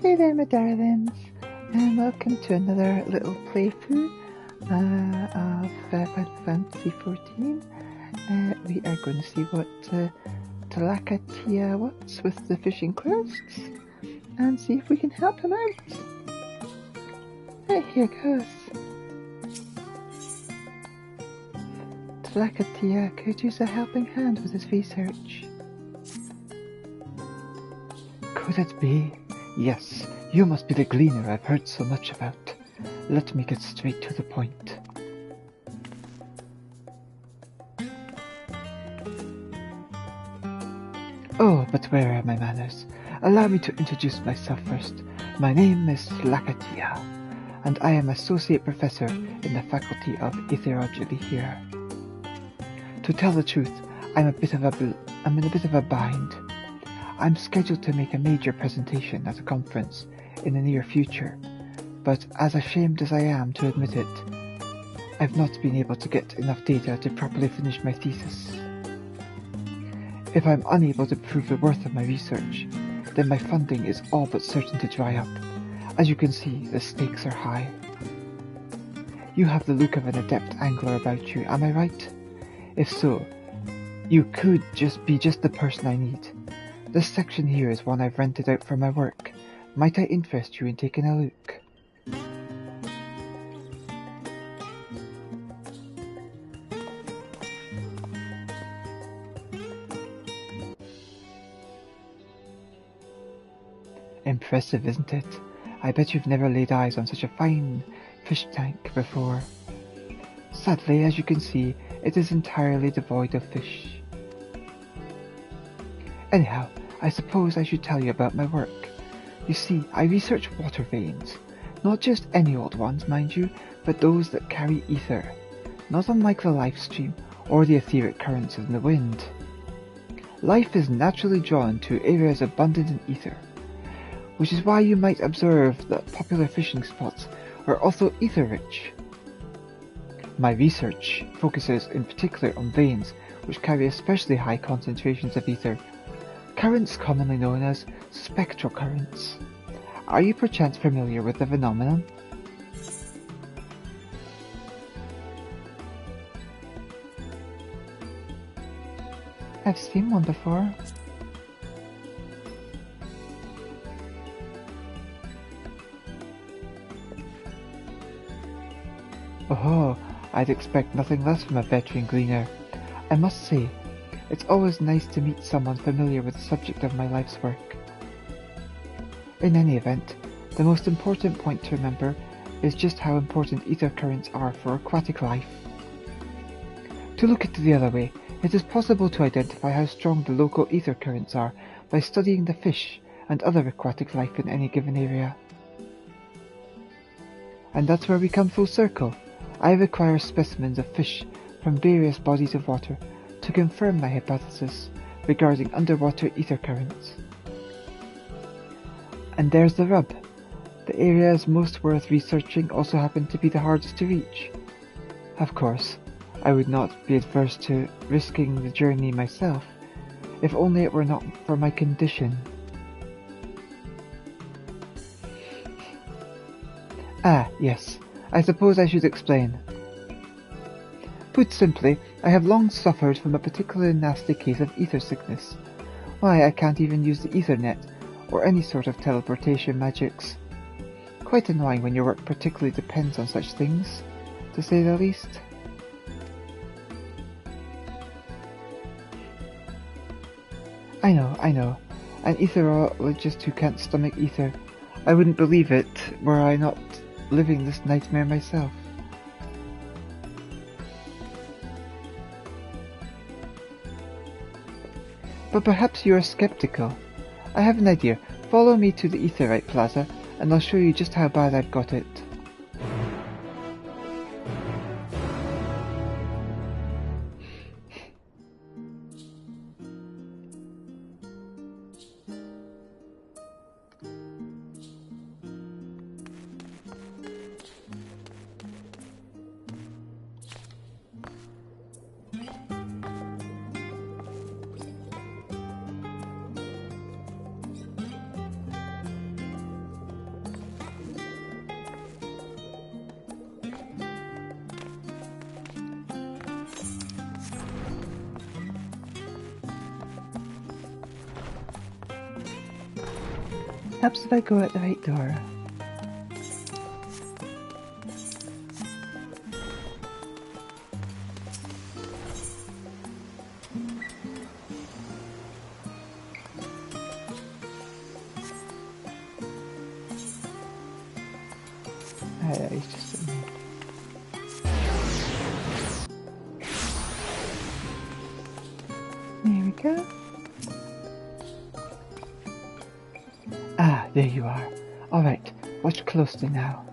Hey there, my darlings, and welcome to another little playthrough of Final Fantasy XIV. We are going to see what Draconia wants with the fishing quests, and see if we can help him out. Right, here goes. Draconia could use a helping hand with his research. Could it be? Yes, you must be the gleaner I've heard so much about. Let me get straight to the point. Oh, but where are my manners? Allow me to introduce myself first. My name is Draconia, and I am Associate Professor in the Faculty of Aetherology here. To tell the truth, I'm in a bit of a bind. I'm scheduled to make a major presentation at a conference in the near future, but as ashamed as I am to admit it, I've not been able to get enough data to properly finish my thesis. If I'm unable to prove the worth of my research, then my funding is all but certain to dry up. As you can see, the stakes are high. You have the look of an adept angler about you, am I right? If so, you could be just the person I need. This section here is one I've rented out for my work. Might I interest you in taking a look? Impressive, isn't it? I bet you've never laid eyes on such a fine fish tank before. Sadly, as you can see, it is entirely devoid of fish. Anyhow, I suppose I should tell you about my work. You see, I research water veins. Not just any old ones, mind you, but those that carry ether. Not unlike the life stream or the etheric currents in the wind. Life is naturally drawn to areas abundant in ether, which is why you might observe that popular fishing spots are also ether-rich. My research focuses in particular on veins which carry especially high concentrations of ether, currents commonly known as spectral currents. Are you perchance familiar with the phenomenon? I've seen one before. Oh, I'd expect nothing less from a veteran gleaner. I must say, it's always nice to meet someone familiar with the subject of my life's work. In any event, the most important point to remember is just how important ether currents are for aquatic life. To look at it the other way, it is possible to identify how strong the local ether currents are by studying the fish and other aquatic life in any given area. And that's where we come full circle. I require specimens of fish from various bodies of water to confirm my hypothesis regarding underwater ether currents. And there's the rub. The areas most worth researching also happen to be the hardest to reach. Of course, I would not be adverse to risking the journey myself, if only it were not for my condition. Ah, yes, I suppose I should explain. Put simply, I have long suffered from a particularly nasty case of ether sickness. Why, I can't even use the Ethernet, or any sort of teleportation magics. Quite annoying when your work particularly depends on such things, to say the least. I know, an etherologist who can't stomach ether. I wouldn't believe it, were I not living this nightmare myself. But perhaps you are skeptical. I have an idea. Follow me to the Aetherite Plaza, and I'll show you just how bad I've got it. Helps if I go out the right door. He's just sitting there. There we go. Ah, there you are. Alright, watch closely now.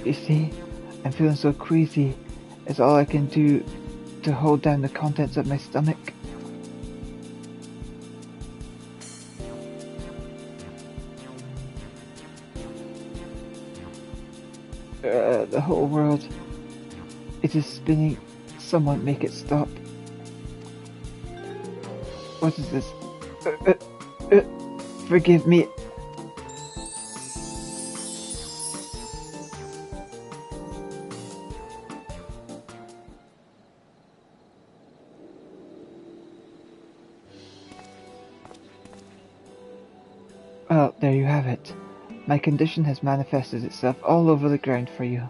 You see, I'm feeling so queasy. It's all I can do to hold down the contents of my stomach. The whole world. It is spinning. Someone make it stop. What is this? Forgive me. Well, there you have it. My condition has manifested itself all over the ground for you.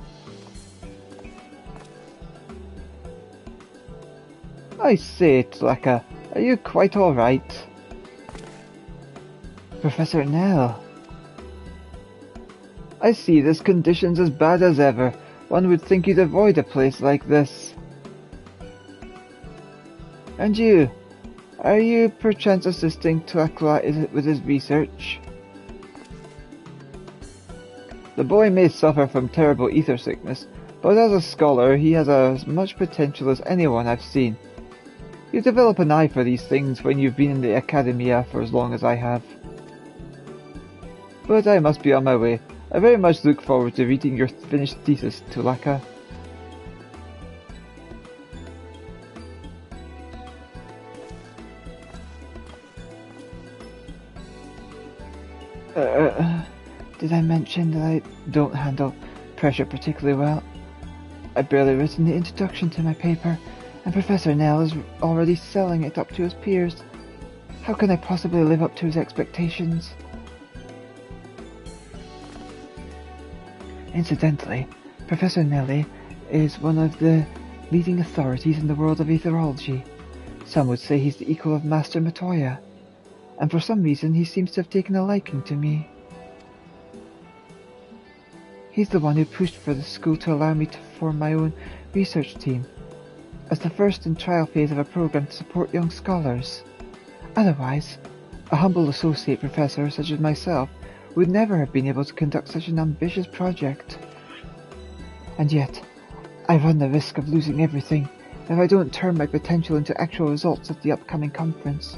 I say, Tlaka, are you quite alright? Professor Nell. I see this condition's as bad as ever. One would think you'd avoid a place like this. And you? Are you perchance assisting Tlakla with his research? The boy may suffer from terrible ether sickness, but as a scholar he has as much potential as anyone I've seen. You develop an eye for these things when you've been in the Academia for as long as I have. But I must be on my way. I very much look forward to reading your finished thesis, Tulaka. Did I mention that I don't handle pressure particularly well? I've barely written the introduction to my paper, and Professor Nell is already selling it up to his peers. How can I possibly live up to his expectations? Incidentally, Professor Nelly is one of the leading authorities in the world of etherology. Some would say he's the equal of Master Matoya, and for some reason he seems to have taken a liking to me. He's the one who pushed for the school to allow me to form my own research team, as the first and trial phase of a program to support young scholars. Otherwise, a humble associate professor such as myself would never have been able to conduct such an ambitious project. And yet, I run the risk of losing everything if I don't turn my potential into actual results at the upcoming conference.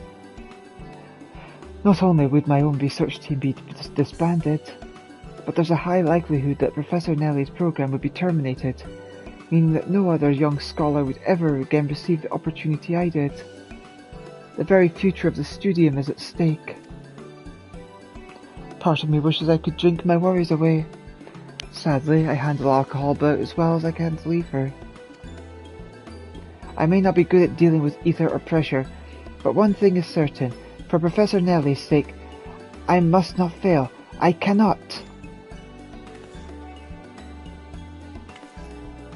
Not only would my own research team be disbanded, but there's a high likelihood that Professor Nelly's program would be terminated, meaning that no other young scholar would ever again receive the opportunity I did. The very future of the studium is at stake. Part of me wishes I could drink my worries away. Sadly, I handle alcohol about as well as I can ether. I may not be good at dealing with ether or pressure, but one thing is certain. For Professor Nelly's sake, I must not fail. I cannot.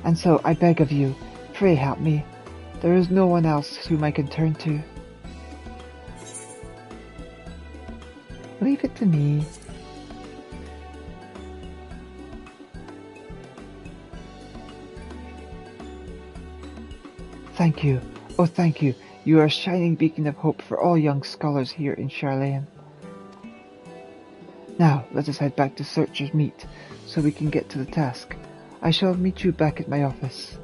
And so I beg of you, pray help me. There is no one else whom I can turn to. Leave it to me. Thank you. Oh, thank you. You are a shining beacon of hope for all young scholars here in Charlayan. Now, let us head back to Searcher's Meet, so we can get to the task. I shall meet you back at my office.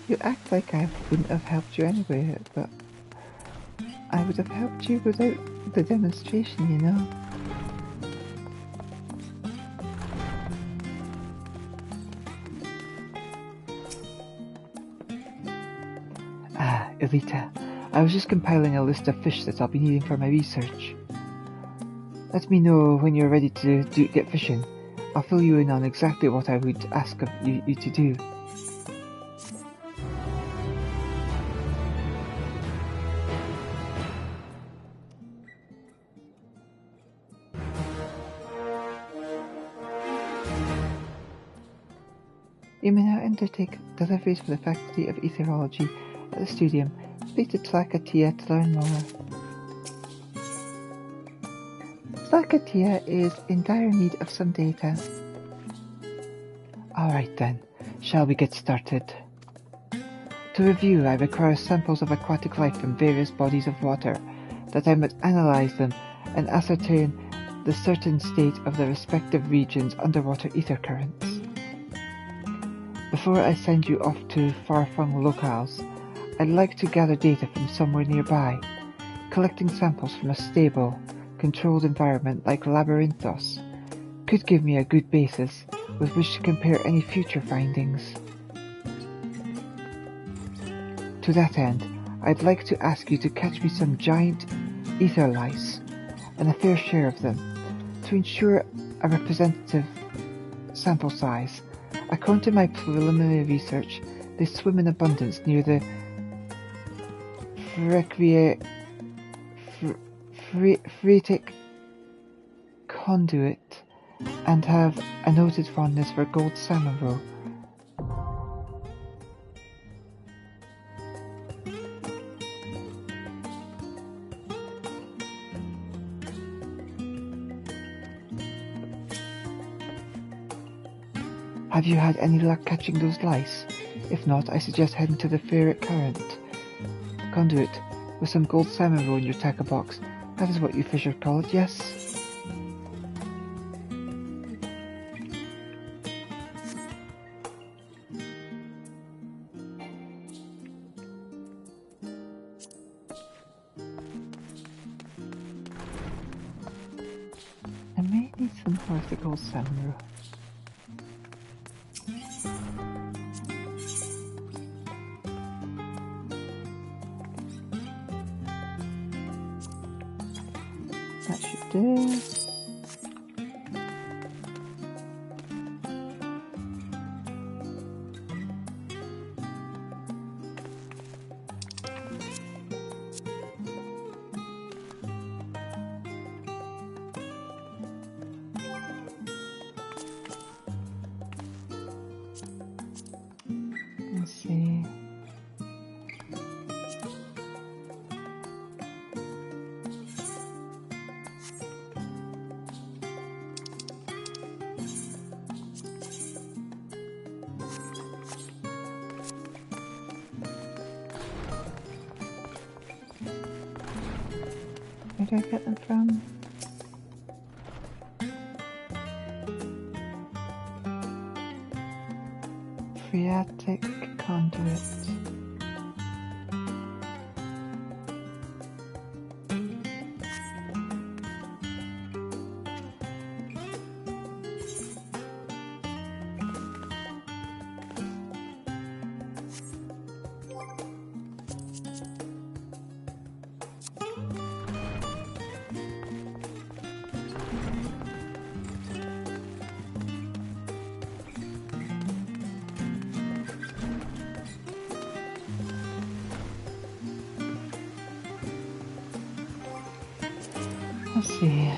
You act like I wouldn't have helped you anyway, but I would have helped you without the demonstration, you know. Ah, Elita, I was just compiling a list of fish that I'll be needing for my research. Let me know when you're ready to get fishing. I'll fill you in on exactly what I would ask of you to do. You may now undertake deliveries for the Faculty of Etherology at the Studium. Speak to Draconia to learn more. Draconia is in dire need of some data. Alright then, shall we get started? To review, I require samples of aquatic life from various bodies of water, that I must analyze them and ascertain the certain state of the respective region's underwater ether currents. Before I send you off to far-flung locales, I'd like to gather data from somewhere nearby. Collecting samples from a stable, controlled environment like Labyrinthos could give me a good basis with which to compare any future findings. To that end, I'd like to ask you to catch me some giant ether lice, and a fair share of them, to ensure a representative sample size. According to my preliminary research, they swim in abundance near the phreatic conduit and have a noted fondness for gold salmon roe. Have you had any luck catching those lice? If not, I suggest heading to the phreatic conduit with some gold salmon roe in your tackle box. That is what you fishers call it, yes? I may need some more of the gold salmon roe. That should do. Let's see. Where do I get them from? Phreatic conduit. Let's see.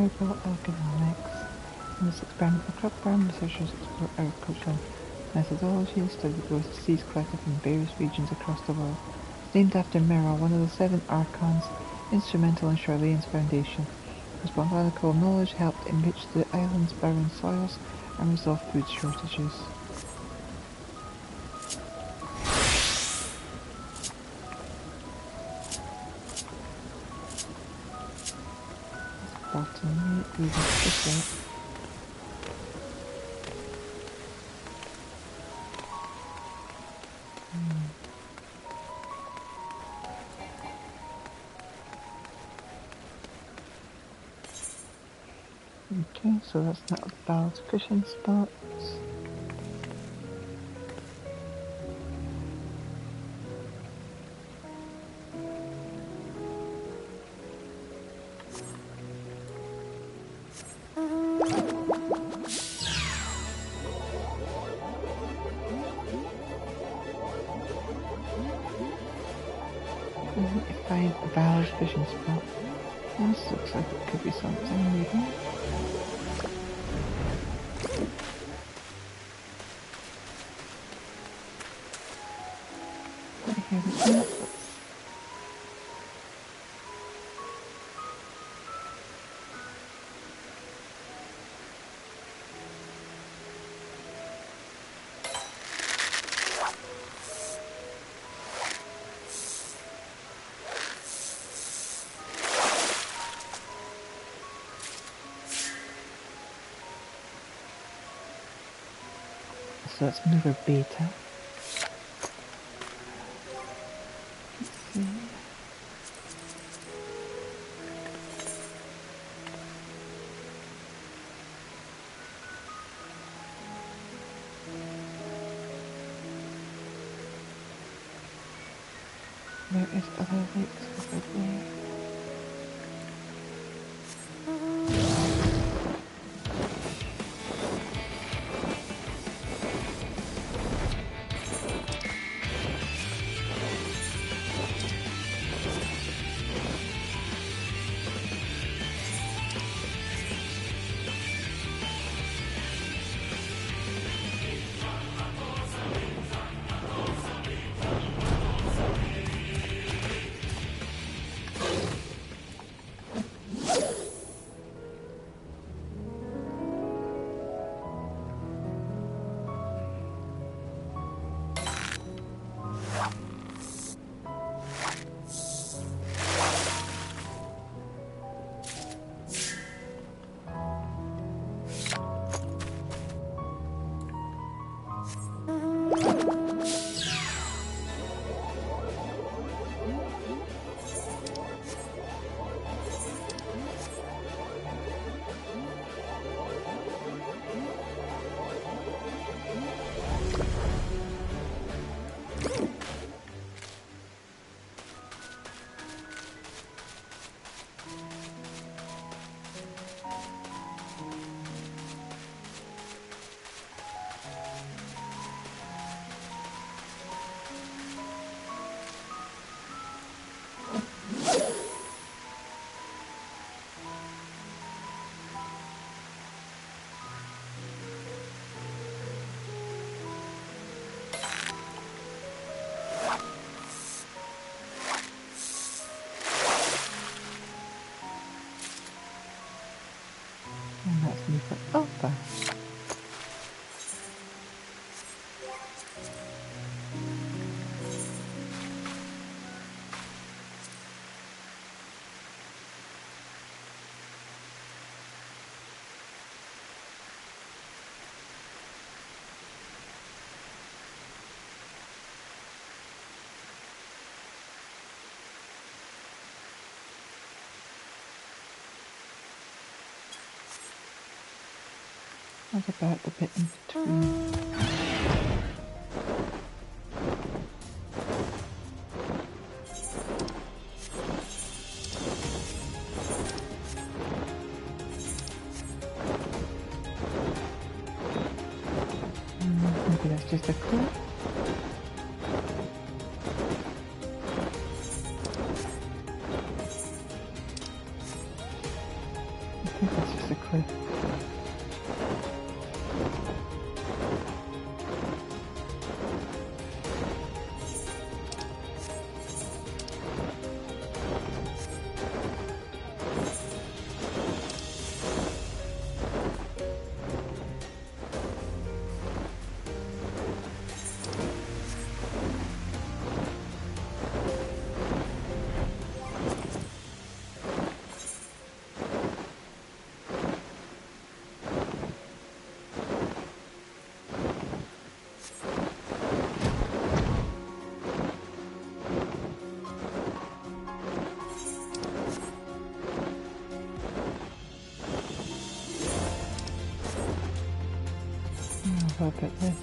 miracle economics. In this experimental crop farm, researchers explore agricultural methodology and study the growth of seeds collected from various regions across the world. It's named after Mera, one of the 7 archons, instrumental in Charlene's foundation. His botanical knowledge helped enrich the island's barren soils and resolve food shortages. Bottom right, we will push it. Okay, so that's not a valid fishing spot. Find a valid fishing spot. This looks like it could be something, maybe. Here we go. So that's another beta. Let's see. There is other lakes over there. And that's me for Alpha. What about the bit in between? Maybe that's just a clue. I think little bit less.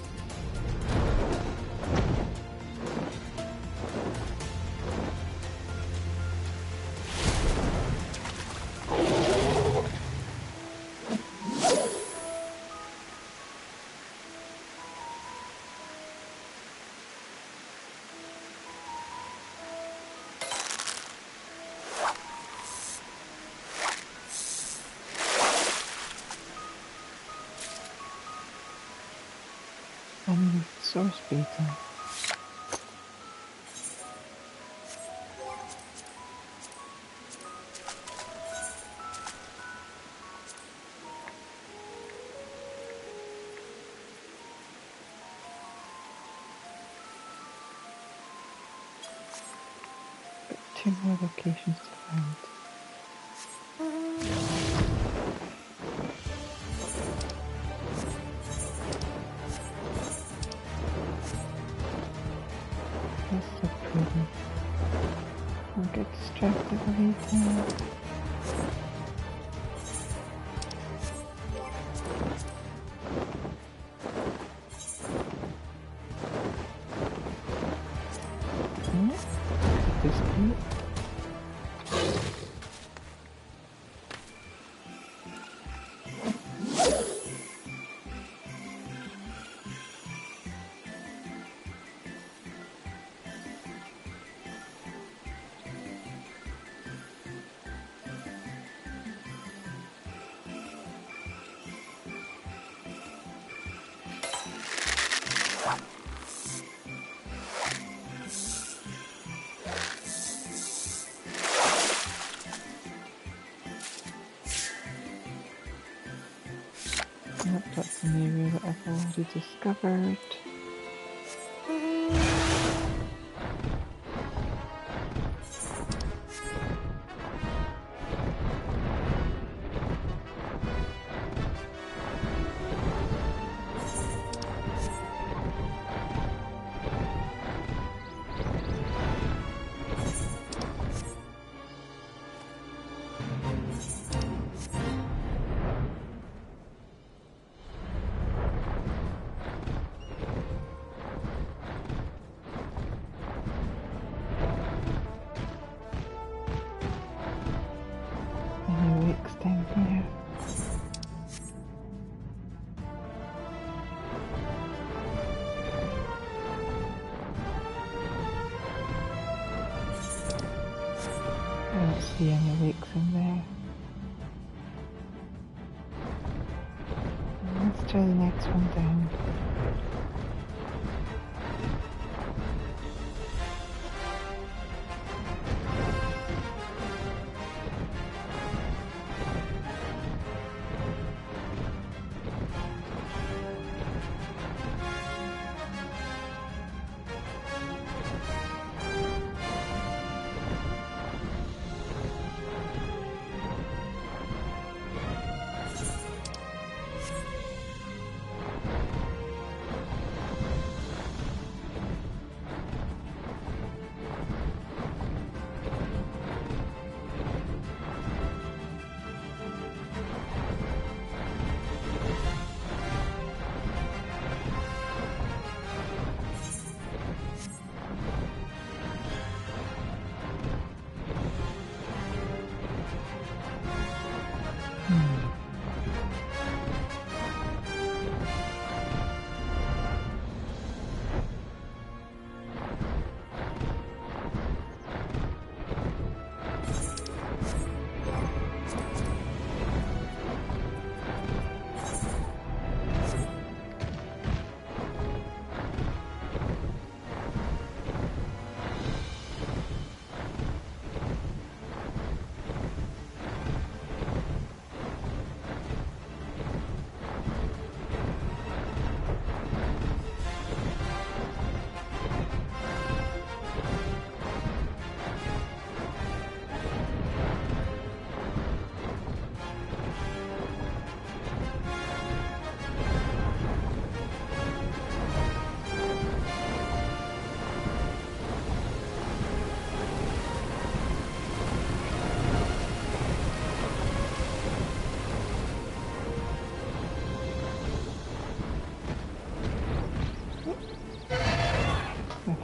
Source beta. Got 2 more locations to find. That's so pretty. I'll get distracted later. This cute. Yep, that's an area that I've already discovered. Down here. I don't see any leaks in there. Let's try the next one down.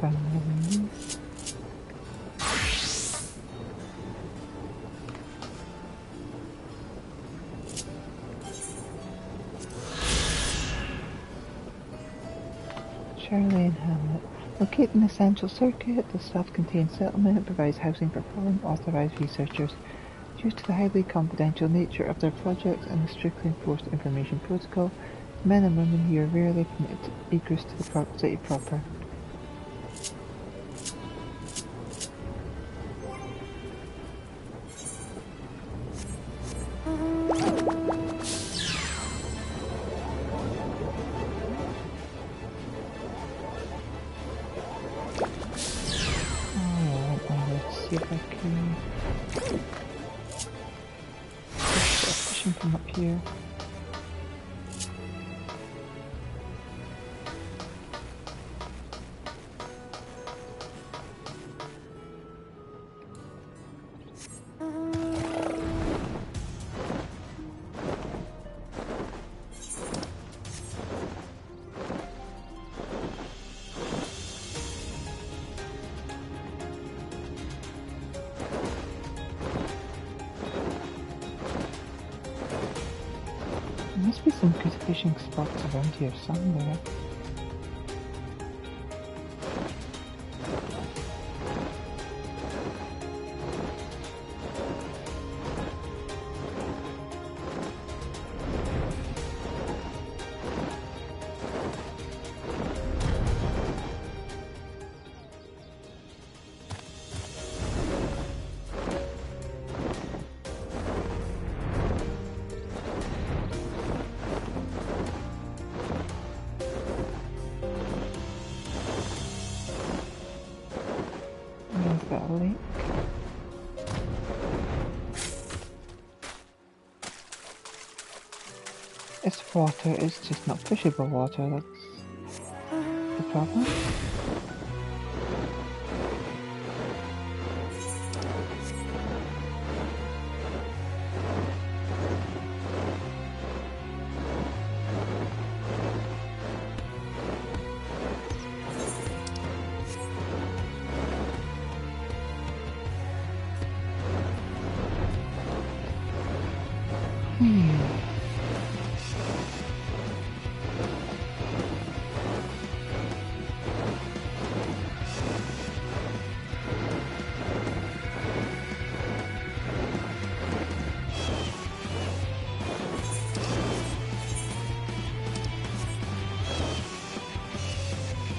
friendly. Charlie and Hamlet. Located in the central circuit, the self-contained settlement provides housing for foreign authorized researchers. Due to the highly confidential nature of their projects and the strictly enforced information protocol, men and women here rarely permit egress to the city proper. See if I can fishing from up here. There must be some good fishing spots around here somewhere. That lake. It's water, it's just not fishable water, that's the problem.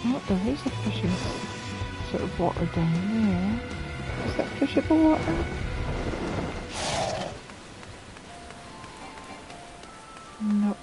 Oh, there is a fishing sort of water down there. Is that fishable water? No.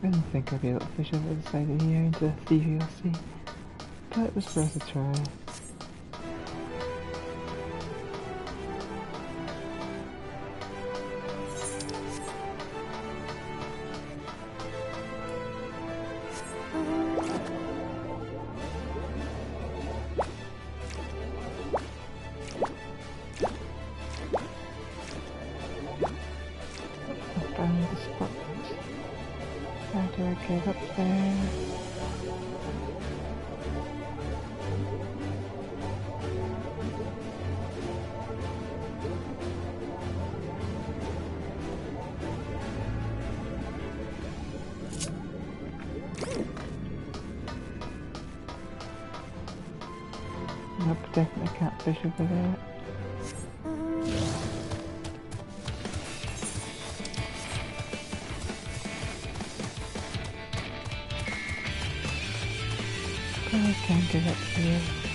I don't think I'll be able to fish over the side of here into the Ethereal Sea, but it was worth a try. I found the spot. How do I get up there? Nope, definitely can't fish over there. I can't get up here.